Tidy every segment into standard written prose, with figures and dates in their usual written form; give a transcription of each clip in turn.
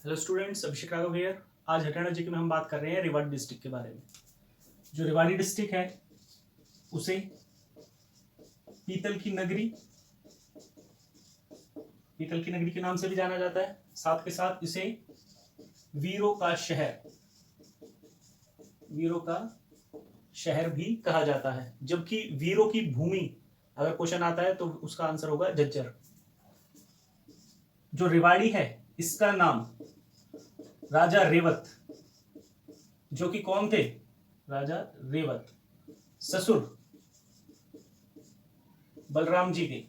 Hello students, Abhishek Raghav here. आज हरियाणा जी में हम बात कर रहे हैं रेवाड़ी डिस्ट्रिक्ट के बारे में। जो रेवाड़ी डिस्ट्रिक्ट है उसे पीतल की नगरी के नाम से भी जाना जाता है। साथ के साथ इसे वीरों का शहर भी कहा जाता है। जबकि वीरों की भूमि अगर क्वेश्चन आता है तो उसका आंसर होगा झज्जर। जो रेवाड़ी है इसका नाम राजा रेवत, जो कि कौन थे? राजा रेवत ससुर बलराम जी के।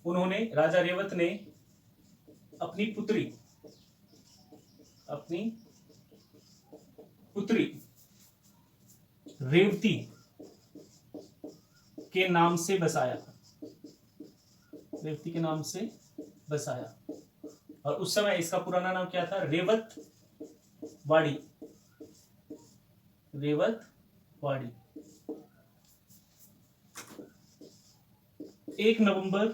उन्होंने राजा रेवत ने अपनी पुत्री रेवती के नाम से बसाया। और उस समय इसका पुराना नाम क्या था? रेवत वाड़ी। 1 नवंबर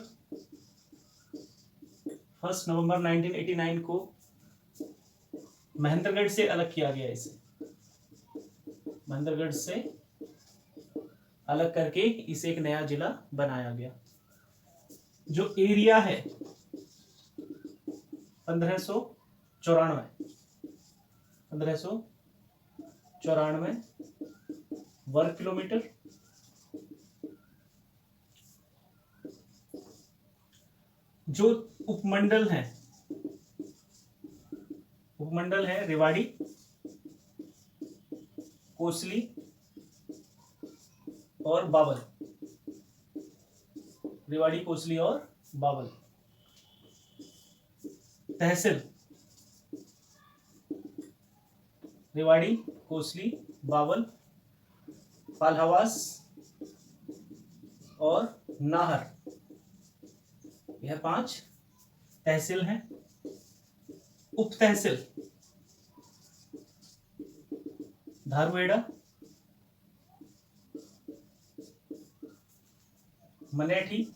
1989 को महेंद्रगढ़ से अलग किया गया। इसे महेंद्रगढ़ से अलग करके इसे एक नया जिला बनाया गया। जो एरिया है 1594 वर्ग किलोमीटर। जो उपमंडल है रेवाड़ी, कोसली और बावल। तहसील रेवाड़ी, कोसली, बावल, पालहवास और नाहर। यह 5 तहसील हैं। उप तहसील धारुएड़ा, मनेठी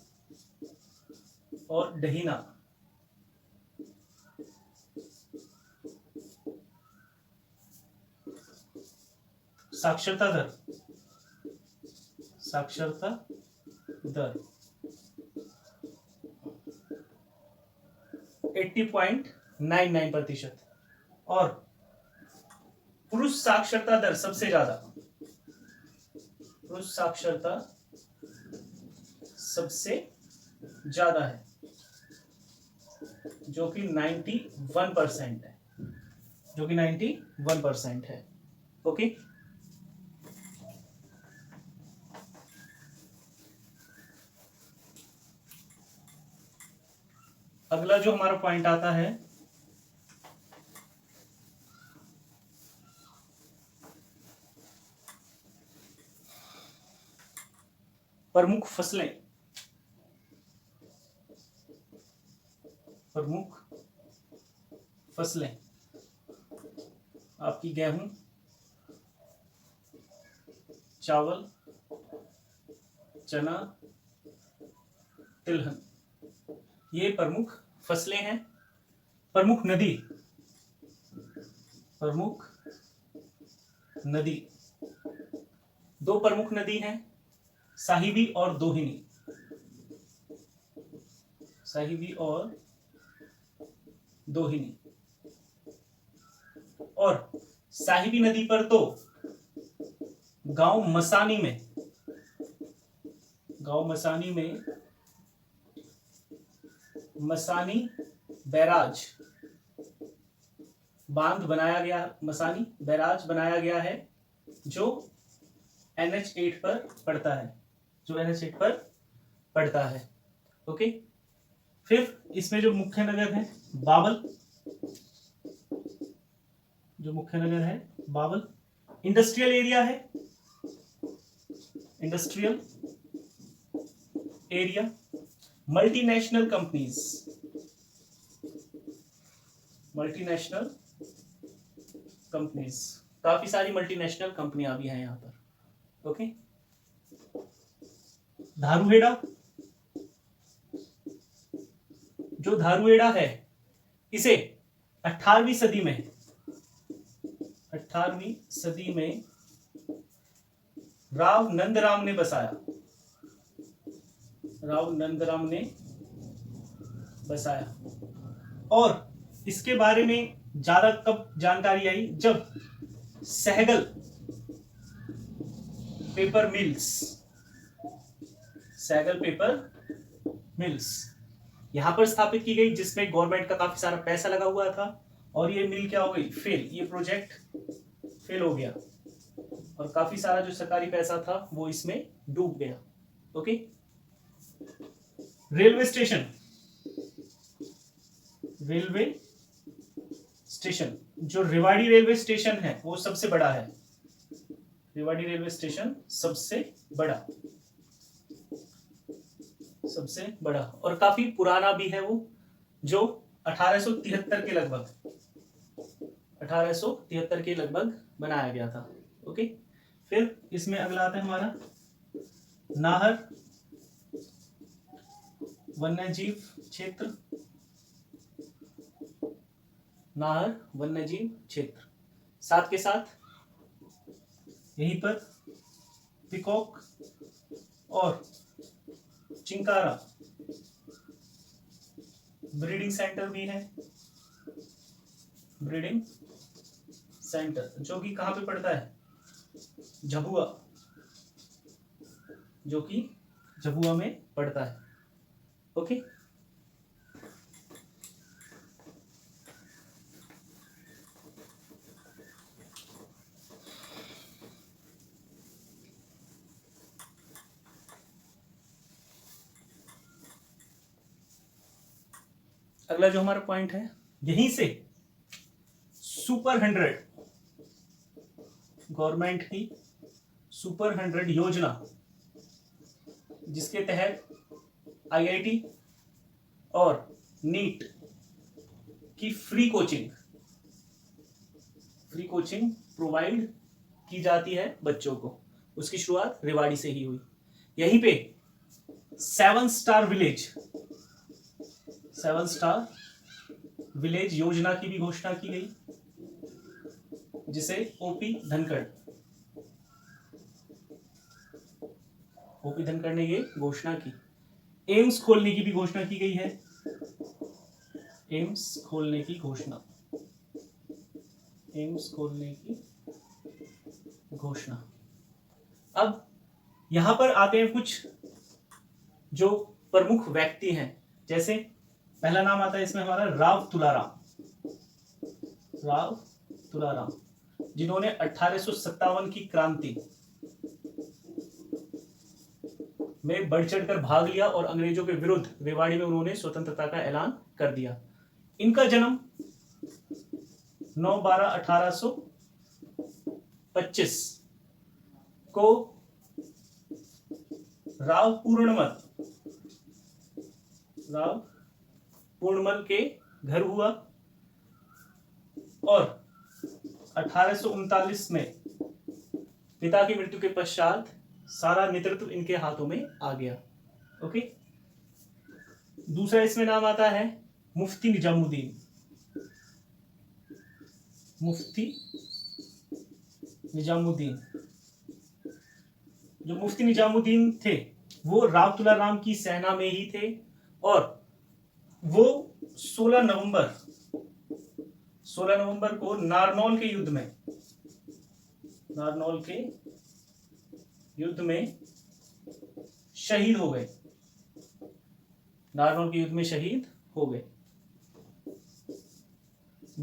और डहीना। साक्षरता दर 80.99%। और पुरुष साक्षरता दर सबसे ज्यादा है, जो कि 91% है। ओके, अगला जो हमारा पॉइंट आता है प्रमुख फसलें आपकी गेहूं, चावल, चना, तिलहन, ये प्रमुख फसलें हैं। प्रमुख नदी 2 प्रमुख नदी हैं, साहिबी और दोहिनी। और साहिबी नदी पर तो गांव मसानी में मसानी बैराज बनाया गया है, जो NH8 पर पड़ता है। ओके, फिर इसमें जो मुख्य नगर है Bawal. Industrial area, multinational companies, काफी सारी मल्टीनेशनल कंपनियां भी हैं यहाँ पर। ओके, धारुहेड़ा जो धारुएड़ा है इसे 18वीं सदी में राव नंदराम ने बसाया। और इसके बारे में ज्यादा कब जानकारी आई, जब सहगल पेपर मिल्स यहां पर स्थापित की गई, जिसमें गवर्नमेंट का काफी सारा पैसा लगा हुआ था, और ये मिल क्या हो गई, ये प्रोजेक्ट फेल हो गया, और काफी सारा जो सरकारी पैसा था वो इसमें डूब गया। ओके, रेलवे स्टेशन, जो रेवाड़ी रेलवे स्टेशन है वो सबसे बड़ा है। रेवाड़ी रेलवे स्टेशन सबसे बड़ा और काफी पुराना भी है वो, जो 1873 के लगभग बनाया गया था। ओके, फिर इसमें अगला आता है हमारा नाहर वन्यजीव क्षेत्र, साथ के साथ यहीं पर पिकॉक और चिंकारा ब्रीडिंग सेंटर भी है। जो कि कहां पे पड़ता है, झबुआ में पड़ता है। ओके, अगला जो हमारा पॉइंट है, यहीं से सुपर 100 गवर्नमेंट की सुपर 100 योजना, जिसके तहत IIT और नीट की फ्री कोचिंग प्रोवाइड की जाती है बच्चों को, उसकी शुरुआत रेवाड़ी से ही हुई। यहीं पे 7 स्टार विलेज योजना की भी घोषणा की गई, जिसे ओपी धनखड़ ने ये घोषणा की। एम्स खोलने की भी घोषणा की गई है। एम्स खोलने की घोषणा। अब यहां पर आते हैं कुछ जो प्रमुख व्यक्ति हैं, जैसे पहला नाम आता है इसमें हमारा राव तुलाराम, जिन्होंने 1857 की क्रांति में बढ़ चढ़कर भाग लिया और अंग्रेजों के विरुद्ध रेवाड़ी में उन्होंने स्वतंत्रता का ऐलान कर दिया। इनका जन्म 9/12/1825 को राव पूर्णमल के घर हुआ, और 1839 में पिता की मृत्यु के पश्चात सारा नेतृत्व इनके हाथों में आ गया। ओके, दूसरा इसमें नाम आता है मुफ्ती निजामुद्दीन। जो मुफ्ती निजामुद्दीन थे वो राव तुलाराम की सेना में ही थे, और वो 16 नवंबर को नारनौल के युद्ध में शहीद हो गए।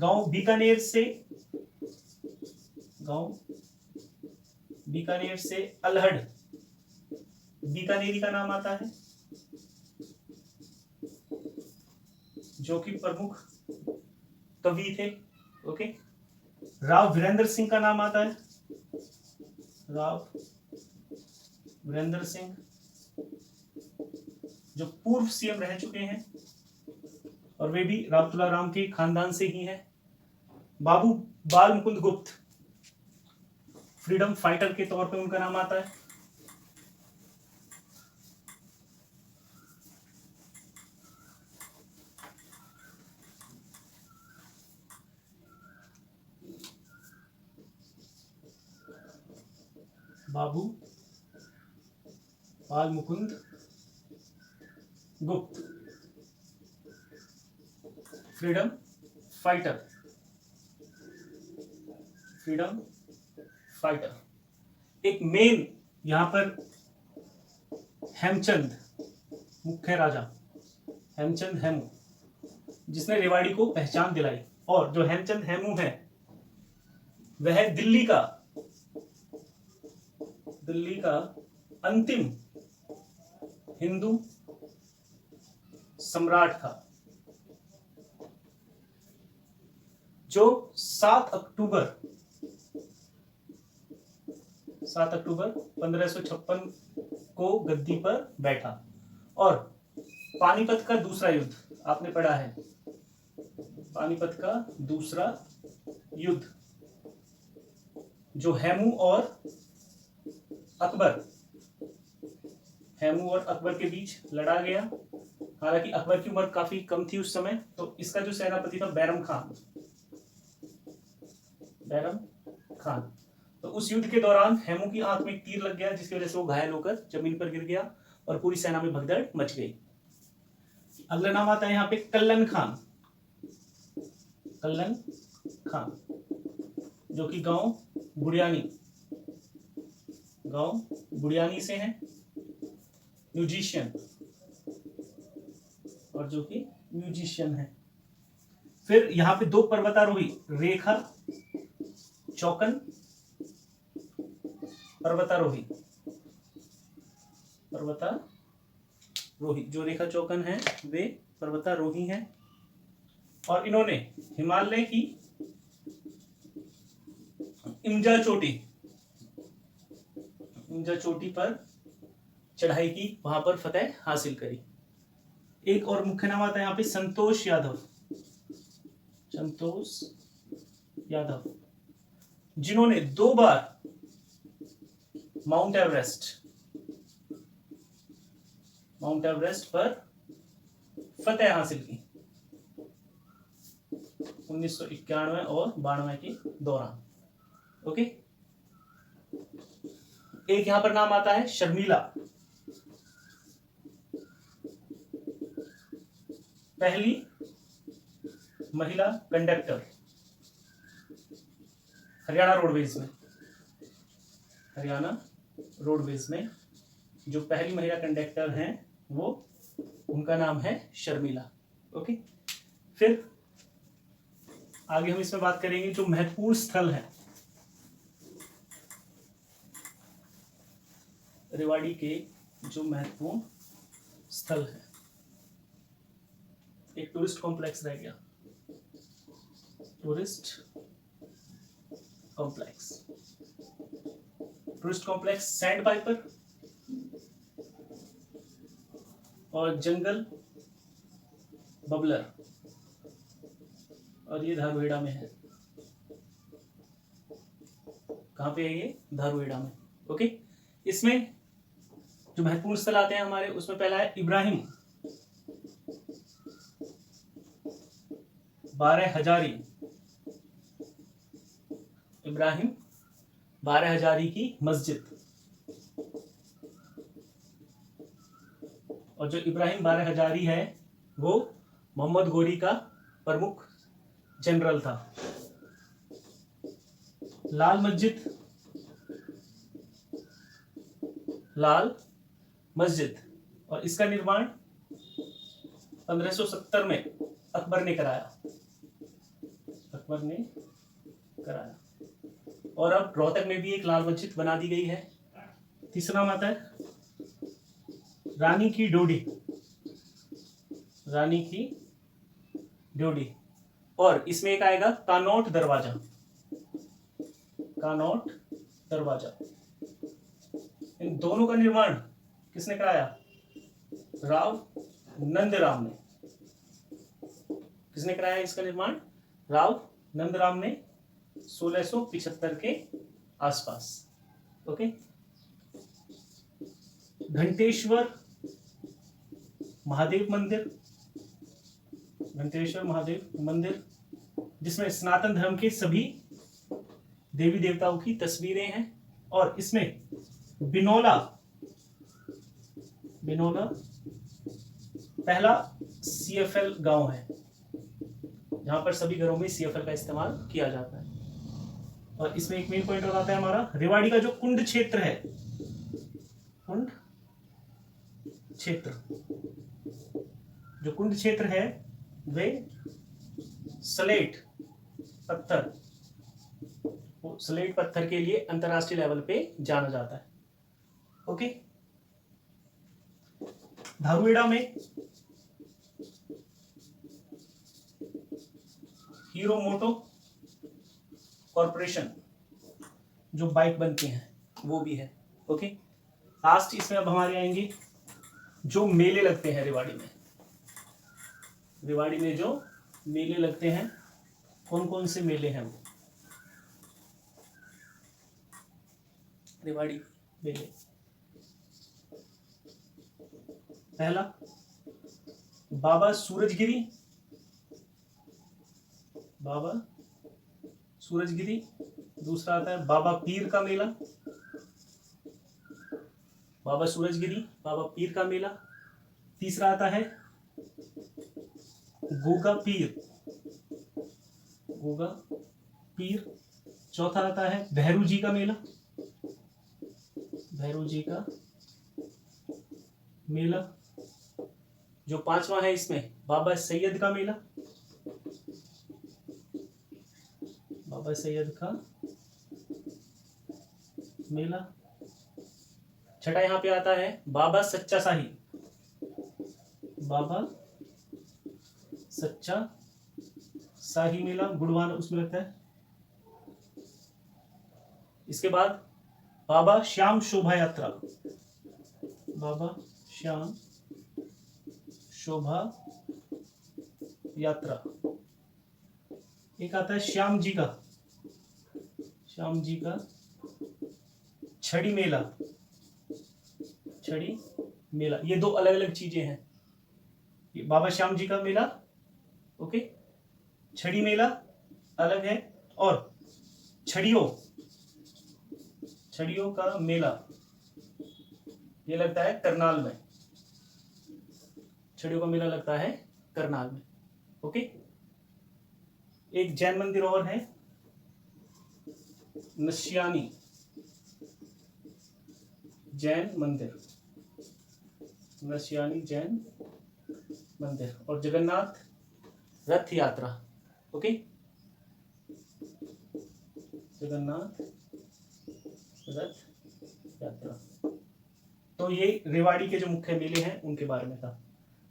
गांव बीकानेर से अल्हड़ बीकानेरी का नाम आता है, जो कि प्रमुख कवि थे। ओके, राव वीरेंद्र सिंह का नाम आता है। राव वीरेंद्र सिंह जो पूर्व सीएम रह चुके हैं, और वे भी राव तुलाराम के खानदान से ही हैं। बाबू बाल मुकुंद गुप्त, फ्रीडम फाइटर के तौर पे उनका नाम आता है। बाबू पाल मुकुंद गुप्त, फ्रीडम फाइटर, फ्रीडम फाइटर। एक मेन यहां पर हेमचंद, मुख्य राजा हेमचंद हेमू, जिसने रेवाड़ी को पहचान दिलाई। और जो हेमचंद हेमू है वह दिल्ली का अंतिम हिंदू सम्राट था, जो 7 अक्टूबर 1556 को गद्दी पर बैठा। और पानीपत का दूसरा युद्ध आपने पढ़ा है, पानीपत का दूसरा युद्ध जो हेमू और अकबर के बीच लड़ा गया। हालांकि अकबर की उम्र काफी कम थी उस समय, तो इसका जो सेनापति था बैरम खान। तो उस युद्ध के दौरान हेमू की आंख में एक तीर लग गया, जिसकी वजह से वो घायल होकर जमीन पर गिर गया और पूरी सेना में भगदड़ मच गई। अगला नाम आता है यहाँ पे कल्लन खान, जो कि गांव बुढ़ियानी से हैं, म्यूजिशियन है। फिर यहाँ पे 2 पर्वतारोही, रेखा चौकन पर्वतारोही, जो रेखा चौकन है वे पर्वतारोही हैं। और इन्होंने हिमालय की इमजा चोटी पर चढ़ाई की, वहां पर फतेह हासिल करी। एक और मुख्य नाम आता है यहाँ पे संतोष यादव, जिन्होंने 2 बार माउंट एवरेस्ट पर फतेह हासिल की 1991 और 92 के दौरान। ओके, एक यहां पर नाम आता है शर्मिला, पहली महिला कंडक्टर हरियाणा रोडवेज में जो पहली महिला कंडक्टर हैं वो, उनका नाम है शर्मिला। ओके, फिर आगे हम इसमें बात करेंगे जो महत्वपूर्ण स्थल है रेवाड़ी के, जो महत्वपूर्ण स्थल है। एक टूरिस्ट कॉम्प्लेक्स रह गया, टूरिस्ट कॉम्प्लेक्स सैंड पाइपर और जंगल बबलर, और ये धारुहेड़ा में है। कहां पे है ये? धारुहेड़ा में। ओके, इसमें जो महत्वपूर्ण स्थल आते हैं हमारे, उसमें पहला है इब्राहिम 12 हजारी की मस्जिद। और जो इब्राहिम 12 हजारी है वो मोहम्मद गोरी का प्रमुख जनरल था। लाल मस्जिद, और इसका निर्माण 1570 में अकबर ने कराया। और अब रोहतक में भी एक लाल मस्जिद बना दी गई है। तीसरा नाम आता है रानी की ड्योढ़ी, और इसमें एक आएगा कानोट दरवाजा। इन दोनों का निर्माण किसने कराया? राव नंदराम ने। किसने कराया इसका निर्माण? राव नंदराम ने 1675 के आसपास। ओके, घंटेश्वर महादेव मंदिर, जिसमें सनातन धर्म के सभी देवी देवताओं की तस्वीरें हैं। और इसमें बिनोला, बिनोला पहला CFL गांव है जहां पर सभी घरों में CFL का इस्तेमाल किया जाता है। और इसमें एक मेन पॉइंट और आता है हमारा, रेवाड़ी का जो कुंड क्षेत्र है, कुंड क्षेत्र, जो कुंड क्षेत्र है वे स्लेट पत्थर, स्लेट पत्थर के लिए अंतरराष्ट्रीय लेवल पे जाना जाता है। ओके, धारुएड़ा में हीरो मोटो कॉर्पोरेशन जो बाइक बनती हैं वो भी है। ओके, लास्ट इसमें अब हमारे आएंगे जो मेले लगते हैं रेवाड़ी में। रेवाड़ी में जो मेले लगते हैं, कौन कौन से मेले हैं वो? रेवाड़ी मेले, पहला बाबा सूरजगिरी, बाबा सूरजगिरी। दूसरा आता है बाबा पीर का मेला, बाबा सूरजगिरी बाबा पीर का मेला। तीसरा आता है गोगा पीर, गोगा पीर। चौथा आता है भैरू जी का मेला, भैरू जी का मेला। जो पांचवा है इसमें बाबा सैयद का मेला, बाबा सैयद का मेला। छठा यहां पे आता है बाबा सच्चा शाही, बाबा सच्चा शाही मेला, गुड़वान उसमें लगता है। इसके बाद बाबा श्याम शोभा यात्रा, बाबा श्याम शोभा यात्रा। एक आता है श्याम जी का, श्याम जी का छड़ी मेला, छड़ी मेला। ये दो अलग अलग चीजें हैं, ये बाबा श्याम जी का मेला, ओके, छड़ी मेला अलग है, और छड़ियों, छड़ियों का मेला ये लगता है करनाल में, छड़ियों का मेला लगता है करनाल में। ओके, एक जैन मंदिर और है नशियानी जैन मंदिर, नशियानी जैन मंदिर, और जगन्नाथ रथ यात्रा। ओके, जगन्नाथ रथ यात्रा। तो ये रेवाड़ी के जो मुख्य मेले हैं उनके बारे में था।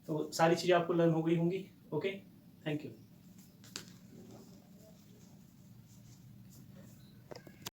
तो सारी चीजें आपको लर्न हो गई होंगी। Okay, thank you.